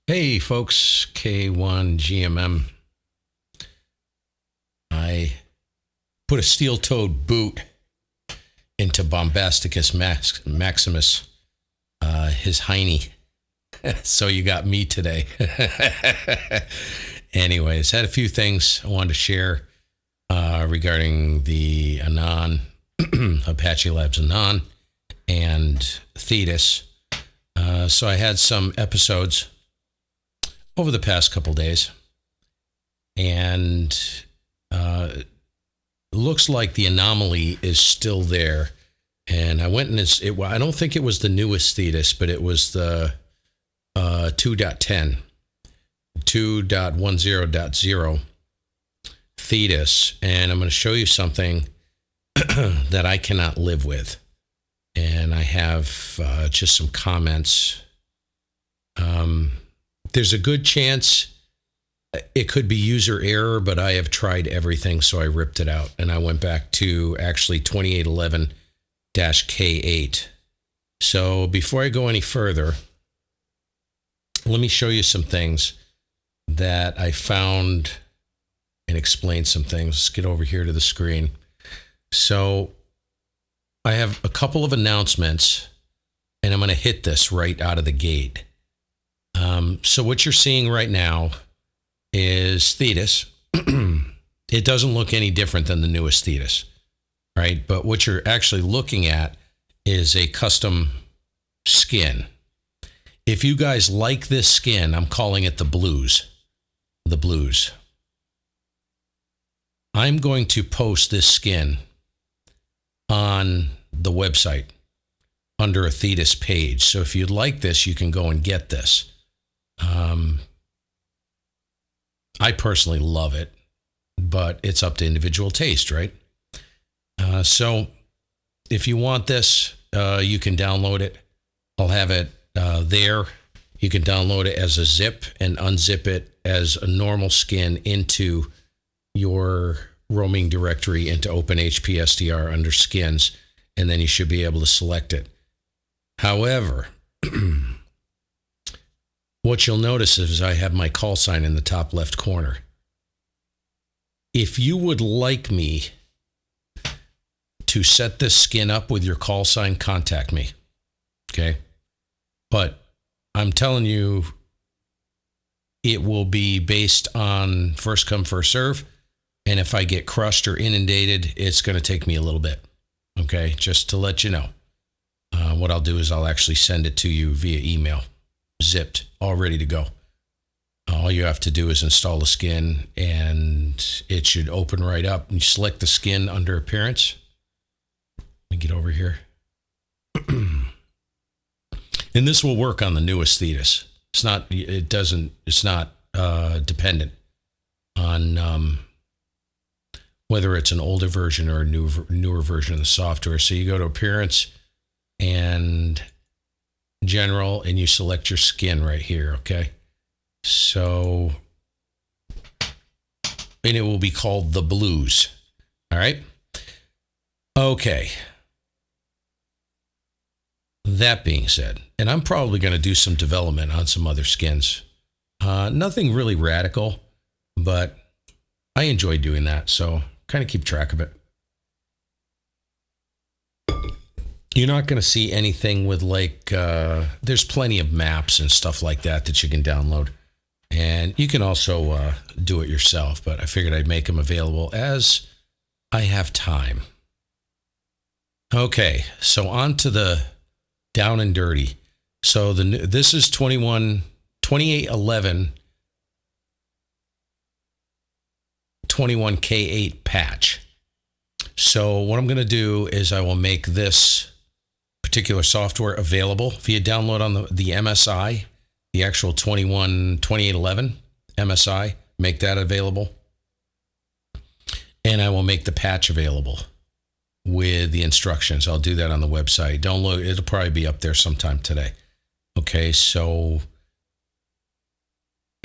Hey folks, K1GMM. I put a steel-toed boot into Bombasticus Maximus, his hiney. So you got me today. Anyways, had a few things I wanted to share regarding the Anan, Apache Labs Anan, and Thetis. So I had some episodes over the past couple days, and looks like the anomaly is still there. And I went and I don't think it was the newest Thetis, but it was the 2.10, 2.10.0 Thetis, and I'm going to show you something that I cannot live with. And I have just some comments. There's a good chance it could be user error, but I have tried everything, so I ripped it out. And I went back to actually 2811-K8. So before I go any further, let me show you some things that I found and explain some things. Let's get over here to the screen. So I have a couple of announcements, and I'm going to hit this right out of the gate. So what you're seeing right now is Thetis. It doesn't look any different than the newest Thetis, right? But what you're actually looking at is a custom skin. If you guys like this skin, I'm calling it the blues. The blues. I'm going to post this skin on the website under a Thetis page. So if you'd like this, you can go and get this. I personally love it, but it's up to individual taste, right? So if you want this, you can download it. I'll have it there. You can download it as a zip and unzip it as a normal skin into your roaming directory into OpenHPSDR under skins, and then you should be able to select it. However, what you'll notice is I have my call sign in the top left corner. If you would like me to set this skin up with your call sign, contact me. Okay? But I'm telling you, it will be based on first come, first serve. And if I get crushed or inundated, it's going to take me a little bit. Okay? Just to let you know. What I'll do is I'll actually send it to you via email. Zipped, all ready to go. All you have to do is install the skin, and it should open right up. And you select the skin under appearance. Let me get over here. And this will work on the newest Thetis. It's not dependent on whether it's an older version or a newer version of the software. So you go to appearance and general, and you select your skin right here, okay? So, and it will be called the blues, all right? Okay. That being said, and I'm probably going to do some development on some other skins. Nothing really radical, but I enjoy doing that, so kind of keep track of it. You're not going to see anything with there's plenty of maps and stuff like that you can download. And you can also do it yourself, but I figured I'd make them available as I have time. Okay, so on to the down and dirty. So this is 2811 21K8 patch. So what I'm going to do is I will make this particular software available via download on the MSI, the actual 2811 MSI, make that available. And I will make the patch available with the instructions. I'll do that on the website. Download, it'll probably be up there sometime today. Okay, so,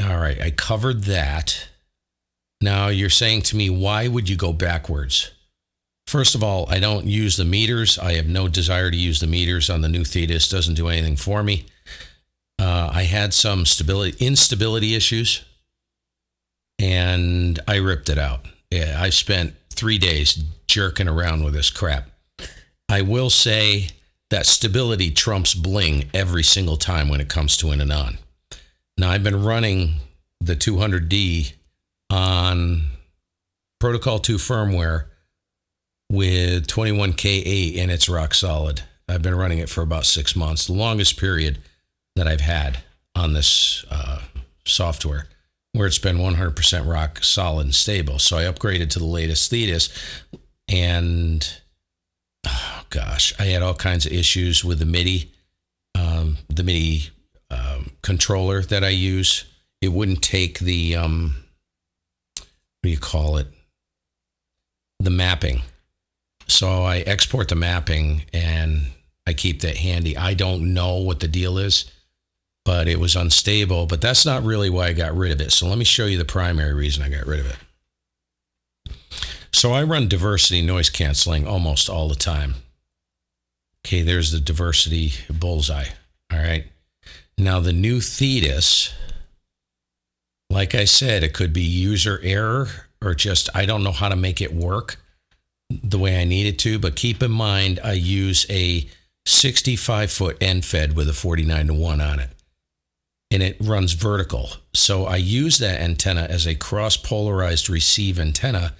all right, I covered that. Now you're saying to me, why would you go backwards? First of all, I don't use the meters. I have no desire to use the meters on the new Thetis. Doesn't do anything for me. I had some instability issues, and I ripped it out. Yeah, I spent 3 days jerking around with this crap. I will say that stability trumps bling every single time when it comes to an Anan. Now, I've been running the 200D on Protocol 2 firmware with 21K8, and it's rock solid. I've been running it for about 6 months, the longest period that I've had on this software, where it's been 100% rock solid and stable. So I upgraded to the latest Thetis, and oh gosh, I had all kinds of issues with the MIDI controller that I use. It wouldn't take the what do you call it? The mapping. So I export the mapping and I keep that handy. I don't know what the deal is, but it was unstable. But that's not really why I got rid of it. So let me show you the primary reason I got rid of it. So I run diversity noise canceling almost all the time. Okay, there's the diversity bullseye. All right. Now the new Thetis, like I said, it could be user error or just I don't know how to make it work the way I need it to. But keep in mind, I use a 65-foot end fed with a 49-to-1 on it, and it runs vertical. So I use that antenna as a cross-polarized receive antenna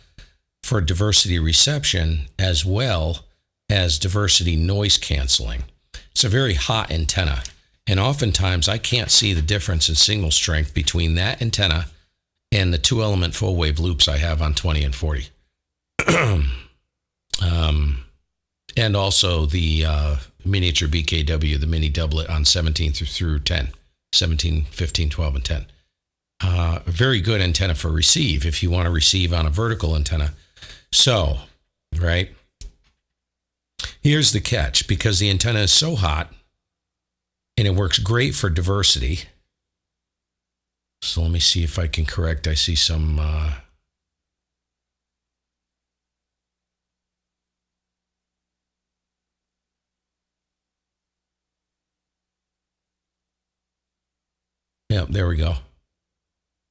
for diversity reception as well as diversity noise canceling. It's a very hot antenna, and oftentimes I can't see the difference in signal strength between that antenna and the 2-element full-wave loops I have on 20 and 40. And also the miniature BKW, the mini doublet on 17 through 10, 17, 15, 12, and 10. A very good antenna for receive if you want to receive on a vertical antenna. So, right, here's the catch, because the antenna is so hot and it works great for diversity. So let me see if I can correct. I see some yeah, there we go.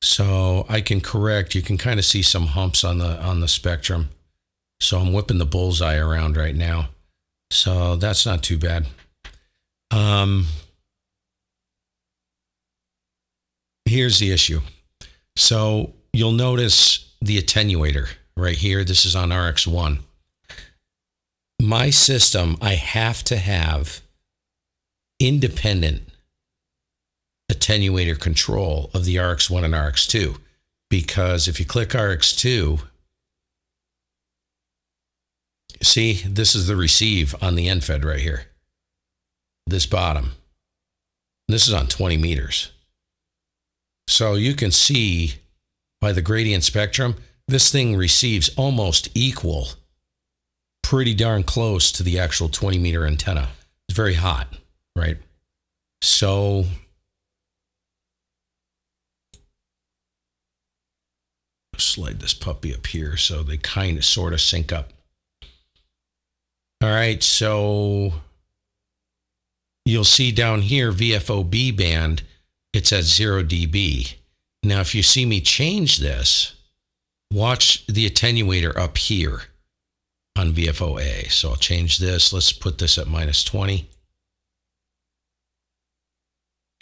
So I can correct. You can kind of see some humps on the spectrum. So I'm whipping the bullseye around right now. So that's not too bad. Here's the issue. So you'll notice the attenuator right here. This is on RX1. My system, I have to have independent attenuator control of the RX1 and RX2, because if you click RX2, see, this is the receive on the end fed right here, this bottom. This is on 20 meters. So you can see by the gradient spectrum, this thing receives almost equal, pretty darn close to the actual 20 meter antenna. It's very hot, right? So slide this puppy up here so they kind of sort of sync up. All right, so you'll see down here VFOB band, it's at 0 dB. Now if you see me change this, watch the attenuator up here on VFOA. So I'll change this. Let's put this at -20.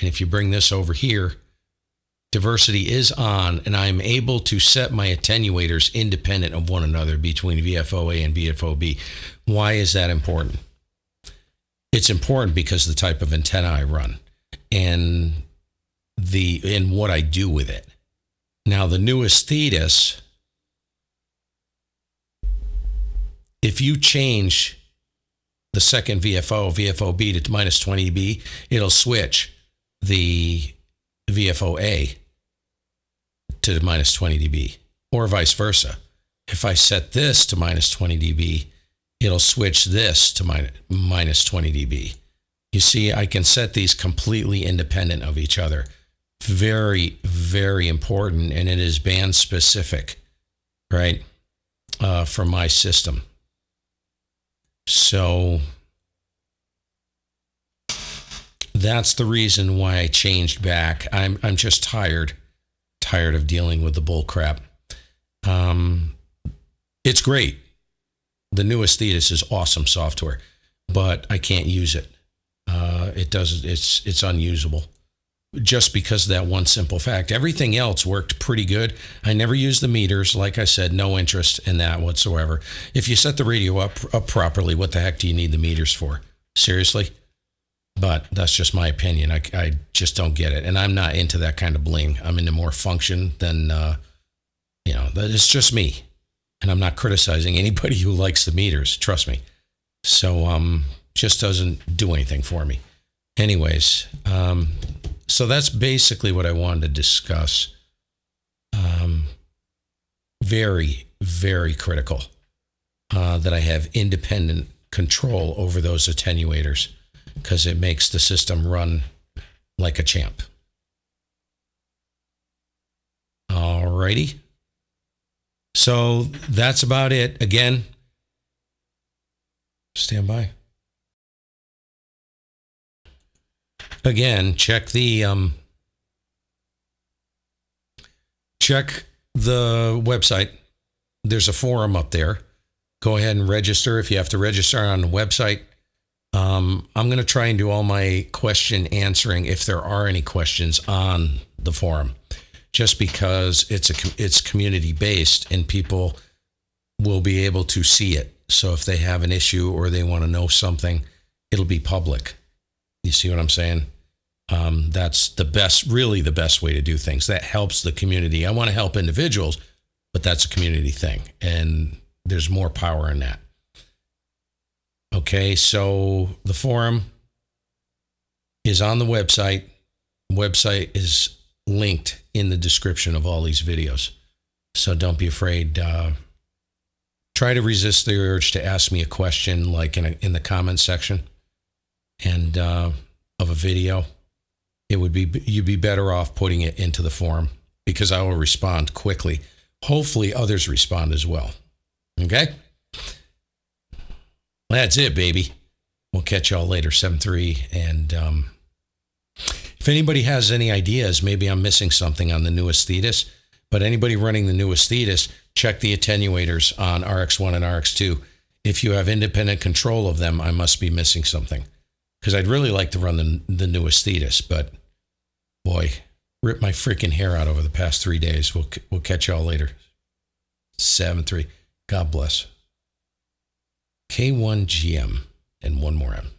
And if you bring this over here, diversity is on, and I'm able to set my attenuators independent of one another between VFOA and VFOB. Why is that important? It's important because of the type of antenna I run and what I do with it. Now, the newest Thetis, if you change the second VFOB to -20 dB, it'll switch the VFOA to -20 dB, or vice versa. If I set this to -20 dB, it'll switch this to -20 dB. You see, I can set these completely independent of each other. Very, very important, and it is band specific, right, for my system. So That's the reason why I changed back. I'm just tired of dealing with the bull crap. It's great. The new Anan-Thetis is awesome software, but I can't use it. It's unusable. Just because of that one simple fact. Everything else worked pretty good. I never used the meters. Like I said, no interest in that whatsoever. If you set the radio up properly, what the heck do you need the meters for? Seriously? But that's just my opinion. I just don't get it. And I'm not into that kind of bling. I'm into more function than, it's just me. And I'm not criticizing anybody who likes the meters. Trust me. So, just doesn't do anything for me. Anyways, so that's basically what I wanted to discuss. Very, very critical that I have independent control over those attenuators, because it makes the system run like a champ. Alrighty. So that's about it. Again, stand by. Again, check the website. There's a forum up there. Go ahead and register if you have to register on the website. I'm going to try and do all my question answering if there are any questions on the forum, just because it's community based and people will be able to see it. So if they have an issue or they want to know something, it'll be public. You see what I'm saying? That's really the best way to do things. That helps the community. I want to help individuals, but that's a community thing, and there's more power in that. Okay, so the forum is on the website. The website is linked in the description of all these videos. So don't be afraid. Try to resist the urge to ask me a question, like in the comment section and of a video. You'd be better off putting it into the forum, because I will respond quickly. Hopefully others respond as well. Okay? That's it, baby. We'll catch y'all later, 7-3. And if anybody has any ideas, maybe I'm missing something on the newest Thetis, but anybody running the newest Thetis, check the attenuators on RX1 and RX2. If you have independent control of them, I must be missing something, because I'd really like to run the newest Thetis, but boy, ripped my freaking hair out over the past 3 days. We'll catch y'all later. 7-3. God bless. K1GM and one more M.